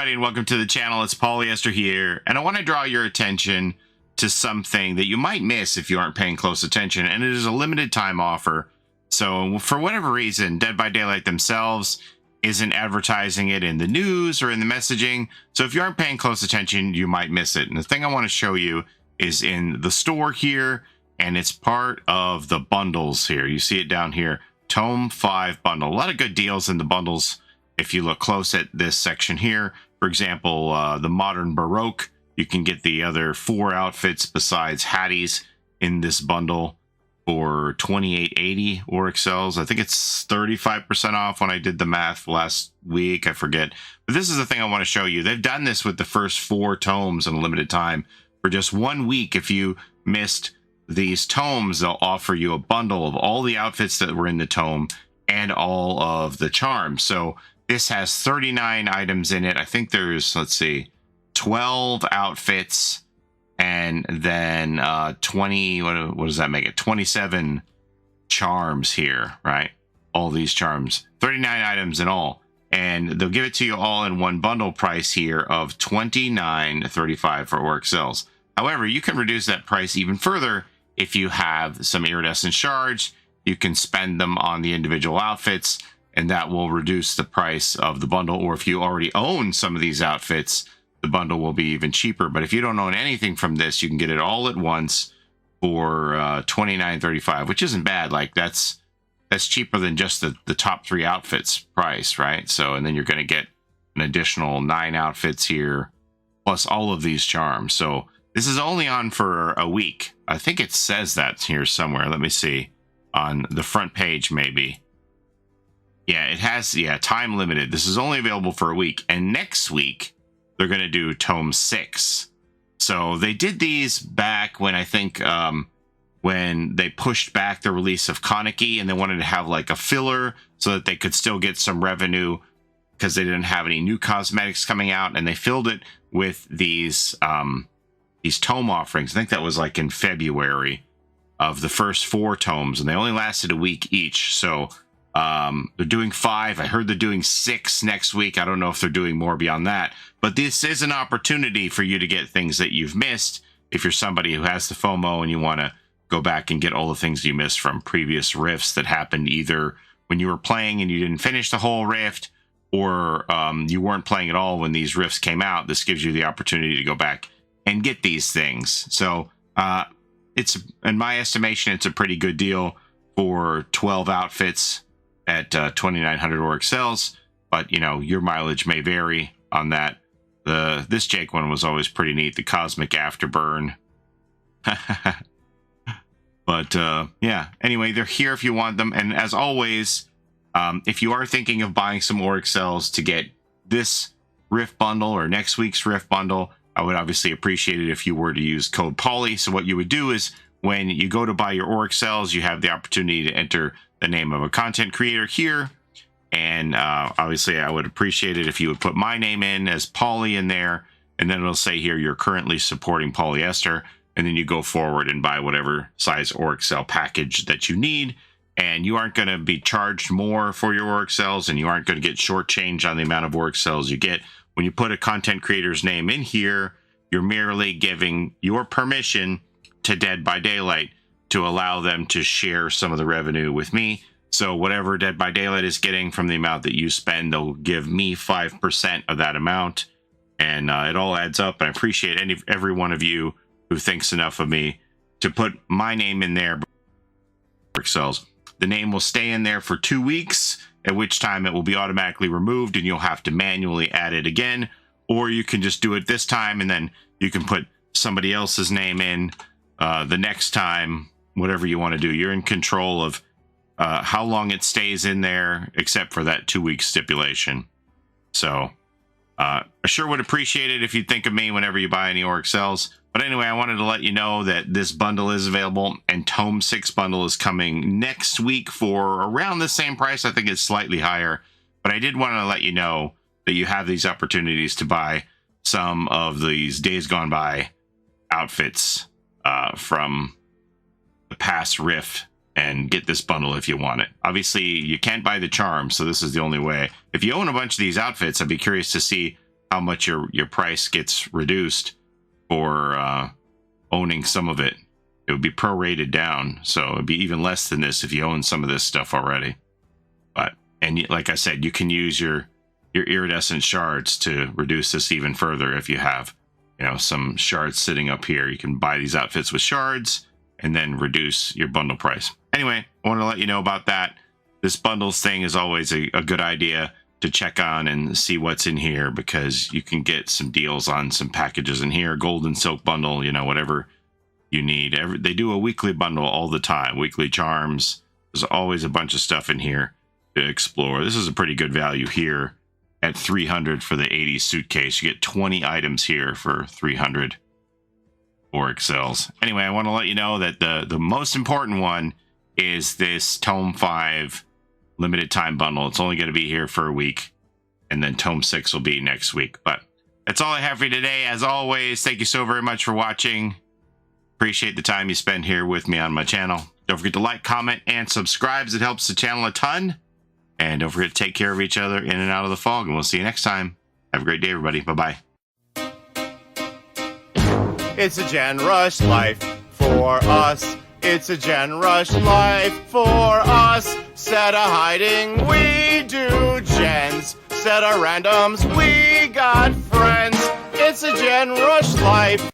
everybody, and welcome to the channel. It's Paulie Esther here, and I want to draw your attention to something that you might miss if you aren't paying close attention, and it is a limited time offer. So for whatever reason, Dead by Daylight themselves isn't advertising it in the news or in the messaging. So if you aren't paying close attention, you might miss it. And the thing I want to show you is in the store here, and it's part of the bundles here. You see it down here, Tome 5 bundle. A lot of good deals in the bundles. If you look close at this section here, for example, the Modern Baroque, you can get the other 4 outfits besides Hattie's in this bundle for $28.80 Auric cells. I think it's 35% off when I did the math last week. I forget. But this is the thing I want to show you. They've done this with the first 4 tomes in a limited time. For just 1 week, if you missed these tomes, they'll offer you a bundle of all the outfits that were in the tome and all of the charms. So this has 39 items in it. I think there's, let's see, 12 outfits and then 20, what does that make it? 27 charms here, right? All these charms, 39 items in all. And they'll give it to you all in one bundle price here of $29.35 for Auric cells. However, you can reduce that price even further if you have some iridescent shards. You can spend them on the individual outfits, and that will reduce the price of the bundle. Or if you already own some of these outfits, the bundle will be even cheaper. But if you don't own anything from this, you can get it all at once for $29.35, which isn't bad. Like that's cheaper than just the top 3 outfits price, right? So, and then you're going to get an additional 9 outfits here, plus all of these charms. So this is only on for a week. I think it says that here somewhere. Let me see. On the front page, maybe. Yeah, it has, time limited. This is only available for a week. And next week, they're going to do Tome 6. So they did these back when I think when they pushed back the release of Kaneki, and they wanted to have like a filler so that they could still get some revenue because they didn't have any new cosmetics coming out. And they filled it with these tome offerings. I think that was like in February of the first 4 tomes, and they only lasted a week each. So they're doing 5. I heard they're doing 6 next week. I don't know if they're doing more beyond that, but this is an opportunity for you to get things that you've missed if you're somebody who has the FOMO and you want to go back and get all the things you missed from previous rifts that happened either when you were playing and you didn't finish the whole rift, or you weren't playing at all when these rifts came out. This gives you the opportunity to go back and get these things. So it's, in my estimation, it's a pretty good deal for 12 outfits at 2,900 Auric cells, but you know, your mileage may vary on that. This Jake one was always pretty neat, the Cosmic Afterburn. But yeah, anyway, they're here if you want them. And as always, if you are thinking of buying some Auric cells to get this Rift bundle or next week's Rift bundle, I would obviously appreciate it if you were to use code Paulie. So what you would do is when you go to buy your Auric cells, you have the opportunity to enter the name of a content creator here. And obviously, I would appreciate it if you would put my name in as Paulie in there. And then it'll say here, you're currently supporting Paulie Esther. And then you go forward and buy whatever size Auric cell package that you need. And you aren't going to be charged more for your Auric cells, and you aren't going to get shortchanged on the amount of Auric cells you get. When you put a content creator's name in here, you're merely giving your permission to Dead by Daylight to allow them to share some of the revenue with me. So whatever Dead by Daylight is getting from the amount that you spend, they'll give me 5% of that amount. And it all adds up. And I appreciate every one of you who thinks enough of me to put my name in there. Cells. The name will stay in there for 2 weeks, at which time it will be automatically removed and you'll have to manually add it again. Or you can just do it this time and then you can put somebody else's name in the next time, whatever you want to do. You're in control of how long it stays in there, except for that 2-week stipulation. So I sure would appreciate it if you'd think of me whenever you buy any Auric cells. But anyway, I wanted to let you know that this bundle is available, and Tome 6 bundle is coming next week for around the same price. I think it's slightly higher, but I did want to let you know that you have these opportunities to buy some of these Days Gone By outfits from the past rift and get this bundle if you want it. Obviously, you can't buy the charms, so this is the only way. If you own a bunch of these outfits, I'd be curious to see how much your price gets reduced for owning some of it. It would be prorated down, so it'd be even less than this if you own some of this stuff already. And like I said, you can use your iridescent shards to reduce this even further if you have, some shards sitting up here. You can buy these outfits with shards and then reduce your bundle price. Anyway, I want to let you know about that. This bundles thing is always a good idea to check on and see what's in here, because you can get some deals on some packages in here. Golden silk bundle, whatever you need. They do a weekly bundle all the time. Weekly charms. There's always a bunch of stuff in here to explore. This is a pretty good value here at 300 for the 80 suitcase. You get 20 items here for 300 for excels. Anyway, I want to let you know that the most important one is this Tome 5 limited time bundle. It's only going to be here for a week, and then Tome 6 will be next week. But that's all I have for you today. As always, thank you so very much for watching. Appreciate the time you spend here with me on my channel. Don't forget to like, comment, and subscribe. It helps the channel a ton. And don't forget to take care of each other in and out of the fog. And we'll see you next time. Have a great day, everybody. Bye-bye. It's a Gen Rush life for us. It's a Gen Rush life for us. Set a hiding, we do gens. Set a randoms, we got friends. It's a Gen Rush life.